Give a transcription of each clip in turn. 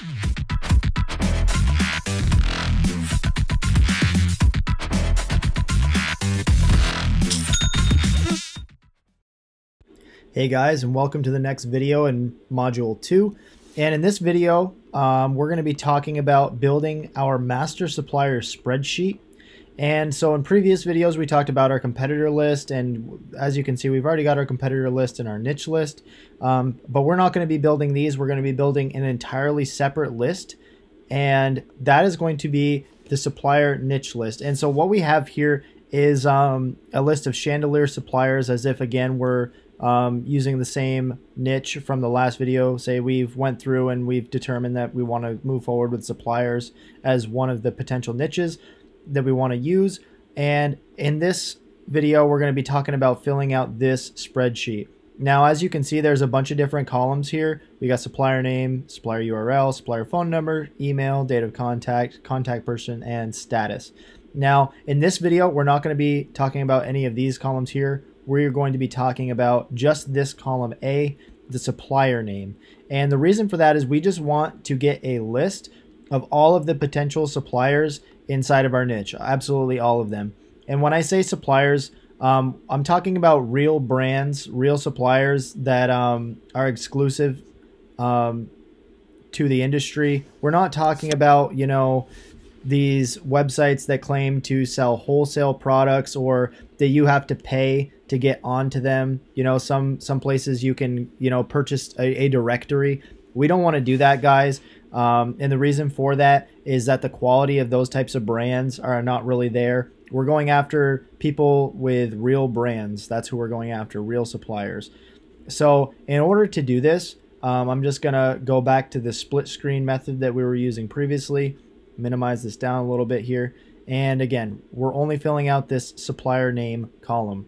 Hey guys, and welcome to the next video in Module 2. And in this video, we're going to be talking about building our master supplier spreadsheet. And so in previous videos, we talked about our competitor list. And as you can see, we've already got our competitor list and our niche list. But we're not going to be building these. We're going to be building an entirely separate list. And that is going to be the supplier niche list. And so what we have here is a list of chandelier suppliers, as if, again, we're using the same niche from the last video. Say we've went through and we've determined that we want to move forward with suppliers as one of the potential niches that we want to use. And in this video, we're going to be talking about filling out this spreadsheet. Now, as you can see, there's a bunch of different columns here. We got supplier name, supplier URL, supplier phone number, email, date of contact, contact person, and status. Now, in this video, we're not going to be talking about any of these columns here. We're going to be talking about just this column A, the supplier name. And the reason for that is we just want to get a list of all of the potential suppliers inside of our niche, absolutely all of them. And when I say suppliers, I'm talking about real brands, real suppliers that are exclusive to the industry. We're not talking about, you know, these websites that claim to sell wholesale products or that you have to pay to get onto them. You know, some places you can, you know, purchase a directory. We don't want to do that, guys. And the reason for that is that the quality of those types of brands are not really there. We're going after people with real brands. That's who we're going after, real suppliers. So in order to do this, I'm just going to go back to the split screen method that we were using previously. Minimize this down a little bit here. And again, we're only filling out this supplier name column.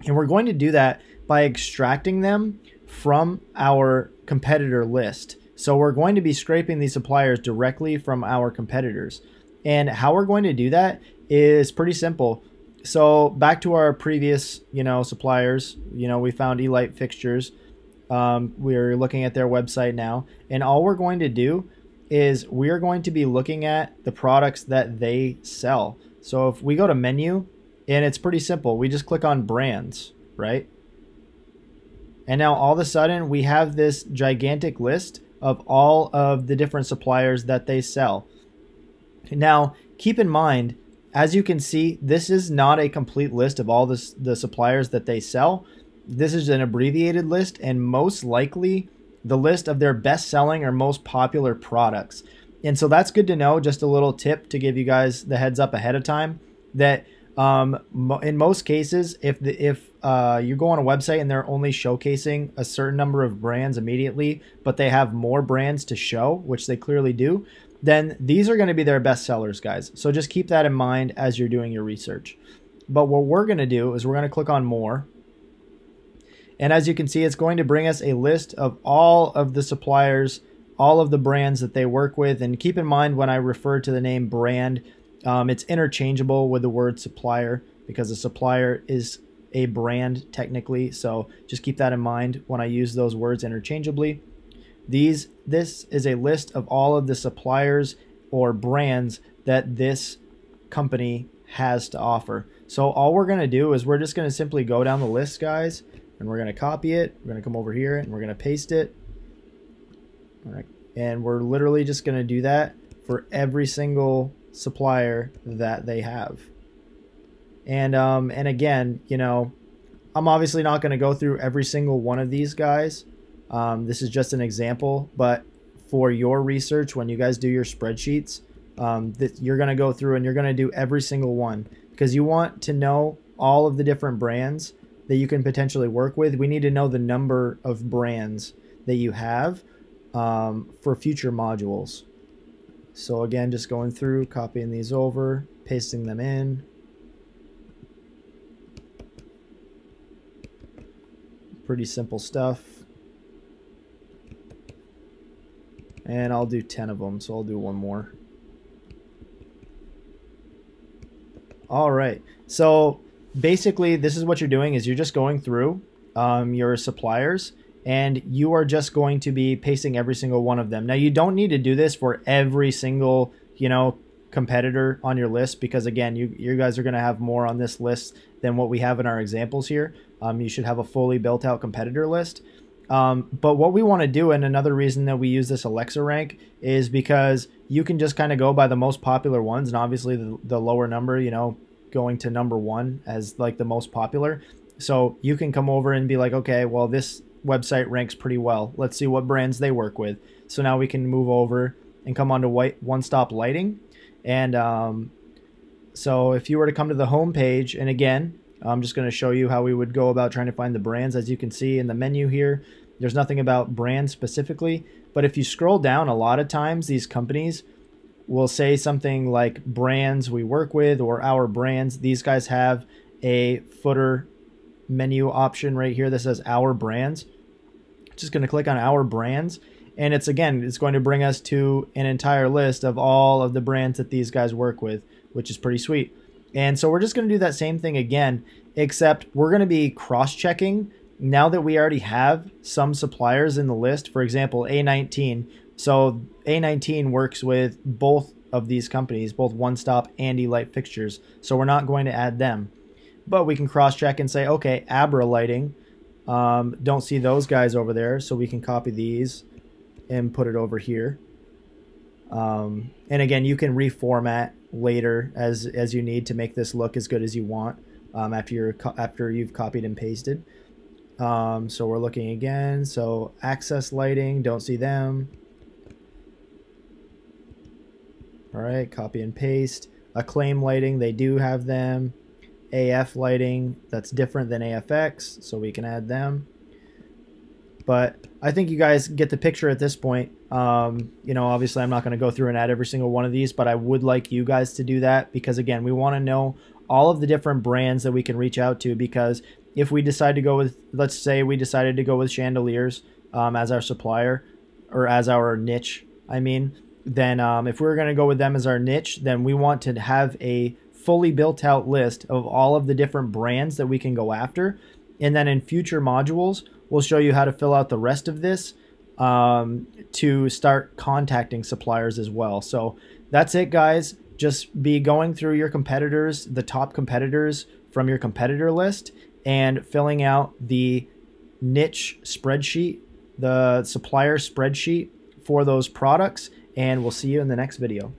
And we're going to do that by extracting them from our competitor list. So we're going to be scraping these suppliers directly from our competitors. And how we're going to do that is pretty simple. So back to our previous, you know, suppliers, you know, we found Elite Fixtures. We're looking at their website now. And all we're going to do is we're going to be looking at the products that they sell. So if we go to menu, and it's pretty simple, we just click on brands, right? And now all of a sudden we have this gigantic list of all of the different suppliers that they sell. Now keep in mind, as you can see, this is not a complete list of all the suppliers that they sell. This is an abbreviated list, and most likely the list of their best-selling or most popular products. And so that's good to know. Just a little tip to give you guys the heads up ahead of time that in most cases, if you go on a website and they're only showcasing a certain number of brands immediately, but they have more brands to show, which they clearly do, then these are going to be their best sellers, guys. So just keep that in mind as you're doing your research. But what we're going to do is we're going to click on more. And as you can see, it's going to bring us a list of all of the suppliers, all of the brands that they work with. And keep in mind, when I refer to the name brand, it's interchangeable with the word supplier, because a supplier is a brand technically. So just keep that in mind when I use those words interchangeably. This is a list of all of the suppliers or brands that this company has to offer. So all we're going to do is we're just going to simply go down the list, guys. And we're going to copy it. We're going to come over here and we're going to paste it. All right. And we're literally just going to do that for every single supplier that they have. And again, you know, I'm obviously not going to go through every single one of these guys. This is just an example, but for your research, when you guys do your spreadsheets, you're going to go through and you're going to do every single one, because you want to know all of the different brands that you can potentially work with. We need to know the number of brands that you have for future modules. So again, just going through, copying these over, pasting them in. Pretty simple stuff. And I'll do 10 of them, so I'll do one more. All right, so basically this is what you're doing, is you're just going through your suppliers and you are just going to be pasting every single one of them. Now, you don't need to do this for every single, competitor on your list, because again, you guys are going to have more on this list than what we have in our examples here. You should have a fully built out competitor list. But what we want to do, and another reason that we use this Alexa rank, is because you can just kind of go by the most popular ones, and obviously the lower number, going to number 1 as like the most popular. So you can come over and be like, okay, well, this website ranks pretty well. Let's see what brands they work with. So now we can move over and come onto One Stop Lighting. And so if you were to come to the home page, and again, I'm just going to show you how we would go about trying to find the brands. As you can see in the menu here, there's nothing about brands specifically, but if you scroll down, a lot of times these companies will say something like brands we work with or our brands. These guys have a footer menu option right here that says our brands. Just going to click on our brands, and it's going to bring us to an entire list of all of the brands that these guys work with, which is pretty sweet. And so we're just going to do that same thing again, except we're going to be cross-checking now that we already have some suppliers in the list. For example, A19. So A19 works with both of these companies, both One Stop and E-Light fixtures. So we're not going to add them. But we can cross-check and say, okay, Abra Lighting, don't see those guys over there, so we can copy these and put it over here. And again, you can reformat later as you need to make this look as good as you want after you've copied and pasted. So we're looking again. So Access Lighting, don't see them. All right, copy and paste. Acclaim Lighting, they do have them. AF Lighting, that's different than AFX, so we can add them. But I think you guys get the picture at this point. Obviously I'm not going to go through and add every single one of these, but I would like you guys to do that, because again, we want to know all of the different brands that we can reach out to, because if we decide to go with, let's say we decided to go with chandeliers as our supplier, or as our niche, then if we're going to go with them as our niche, then we want to have a fully built out list of all of the different brands that we can go after. And then in future modules, we'll show you how to fill out the rest of this to start contacting suppliers as well. So that's it, guys. Just be going through your competitors, the top competitors from your competitor list, and filling out the niche spreadsheet, the supplier spreadsheet for those products. And we'll see you in the next video.